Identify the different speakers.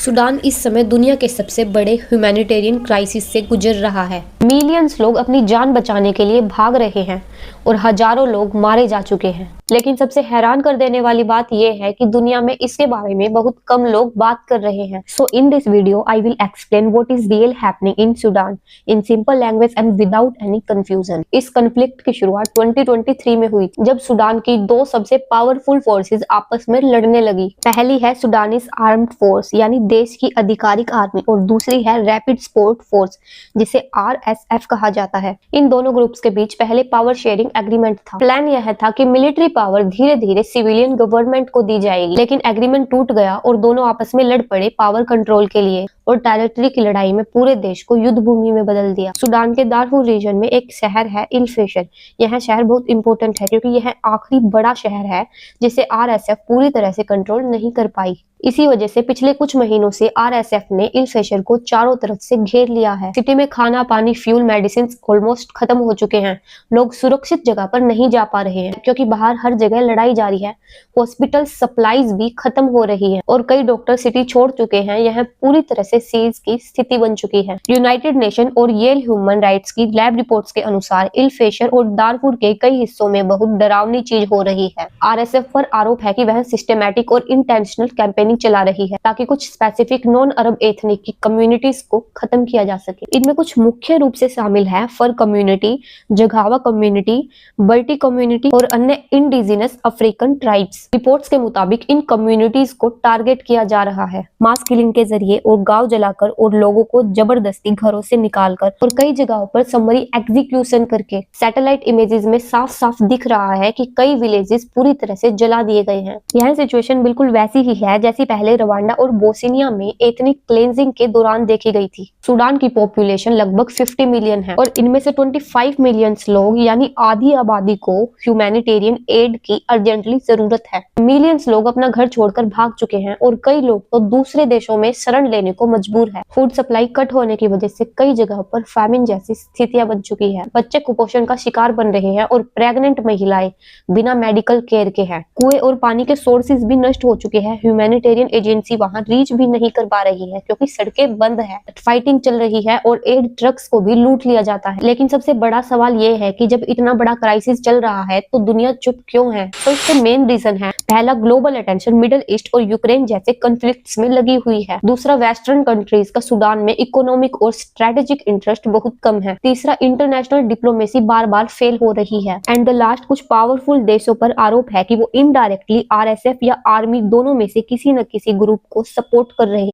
Speaker 1: Sudan इस समय दुनिया के सबसे बड़े ह्यूमैनिटेरियन क्राइसिस से गुजर रहा है। मिलियंस लोग अपनी जान बचाने के लिए भाग रहे हैं और हजारों लोग मारे जा चुके हैं। लेकिन सबसे हैरान कर देने वाली बात यह है कि दुनिया में इसके बारे में बहुत कम लोग बात कर रहे हैं। So in this video I will explain what is real happening in Sudan in simple language and without any confusion. इस कॉन्फ्लिक्ट की शुरुआत 2023 में हुई जब सूडान की दो सबसे पावरफुल फोर्सेस आपस में लड़ने लगी। पहली है सूडानीज आर्म्ड फोर्स यानी देश की आधिकारिक आर्मी और दूसरी है रैपिड सपोर्ट फोर्स जिसे RSF कहा जाता है। इन दोनों ग्रुप्स के बीच पहले पावर शेयरिंग एग्रीमेंट था। प्लान यह था कि मिलिट्री पावर धीरे धीरे सिविलियन गवर्नमेंट को दी जाएगी, लेकिन एग्रीमेंट टूट गया और दोनों आपस में लड़ पड़े पावर कंट्रोल के लिए और टेरिटरी की लड़ाई में पूरे देश को युद्ध भूमि में बदल दिया। सूडान के दारफूर रीजन में एक शहर है इल फेशर। यह शहर बहुत इंपॉर्टेंट है क्योंकि यह आखिरी बड़ा शहर है जिसे RSF पूरी तरह से कंट्रोल नहीं कर पाई। इसी वजह से पिछले कुछ महीनों से RSF ने इल फेशर को चारों तरफ से घेर लिया है। सिटी में खाना पानी फ्यूल मेडिसिन ऑलमोस्ट खत्म हो चुके हैं। लोग सुरक्षित जगह पर नहीं जा पा रहे हैं क्योंकि बाहर हर जगह लड़ाई जारी है। हॉस्पिटल सप्लाईज भी खत्म हो रही है और कई डॉक्टर सिटी छोड़ चुके हैं। यह पूरी तरह से सीज की स्थिति बन चुकी है। यूनाइटेड नेशन और येल ह्यूमन राइट्स की लैब रिपोर्ट्स के अनुसार इल फेशर और दारफूर के कई हिस्सों में बहुत डरावनी चीज हो रही है। RSF पर आरोप है कि वह सिस्टमैटिक और इंटेंशनल कैंपेनिंग चला रही है ताकि कुछ स्पेसिफिक नॉन अरब एथनिक की कम्युनिटीज को खत्म किया जा सके। इनमें कुछ मुख्य रूप से शामिल है फर कम्युनिटी, जगावा कम्युनिटी, बल्टी कम्युनिटी और अन्य इंडिजिनस अफ्रीकन ट्राइब्स। रिपोर्ट्स के मुताबिक इन कम्युनिटीज को टारगेट किया जा रहा है मास किलिंग के जरिए और गांव जलाकर और लोगों को जबरदस्ती घरों से निकालकर और कई जगहों पर समरी एग्जीक्यूशन करके। सैटेलाइट इमेजेस में साफ साफ दिख रहा है कि कई विलेजेस पूरी तरह से जला दिए गए हैं। यह सिचुएशन बिल्कुल वैसी ही है जैसी पहले रवांडा और बोस्निया में एथनिक क्लेंजिंग के दौरान देखी गई थी। सूडान की पॉपुलेशन लगभग 50 मिलियन है और इनमें से 25 मिलियन लोग यानी आधी आबादी को ह्यूमैनिटेरियन एड की अर्जेंटली जरूरत है। मिलियंस लोग अपना घर छोड़कर भाग चुके हैं और कई लोग तो दूसरे देशों में शरण लेने को मजबूर है। फूड सप्लाई कट होने की वजह से कई जगहों पर फैमिन जैसी स्थितियां बन चुकी है। बच्चे कुपोषण का शिकार बन रहे हैं और प्रेग्नेंट महिलाएं बिना मेडिकल केयर के हैं। कुएं और पानी के सोर्सेज भी नष्ट हो चुके हैं। ह्यूमैनिटेरियन एजेंसी वहां रीच भी नहीं कर पा रही है क्योंकि सड़कें बंद है, फाइटिंग चल रही है और एड ट्रक्स को भी लूट लिया जाता है। लेकिन सबसे बड़ा सवाल ये है कि जब इतना बड़ा क्राइसिस चल रहा है तो दुनिया चुप क्यों है? तो इसके मेन रीजन है, पहला ग्लोबल अटेंशन मिडिल ईस्ट और यूक्रेन जैसे कॉन्फ्लिक्ट्स में लगी हुई है। दूसरा वेस्टर्न कंट्रीज का सूडान में इकोनॉमिक और स्ट्रेटेजिक इंटरेस्ट बहुत कम है। तीसरा इंटरनेशनल डिप्लोमेसी बार बार फेल हो रही है। एंड द लास्ट, कुछ पावरफुल देशों पर आरोप है कि वो इनडायरेक्टली RSF या आर्मी दोनों में से किसी न किसी ग्रुप को सपोर्ट कर रहे हैं।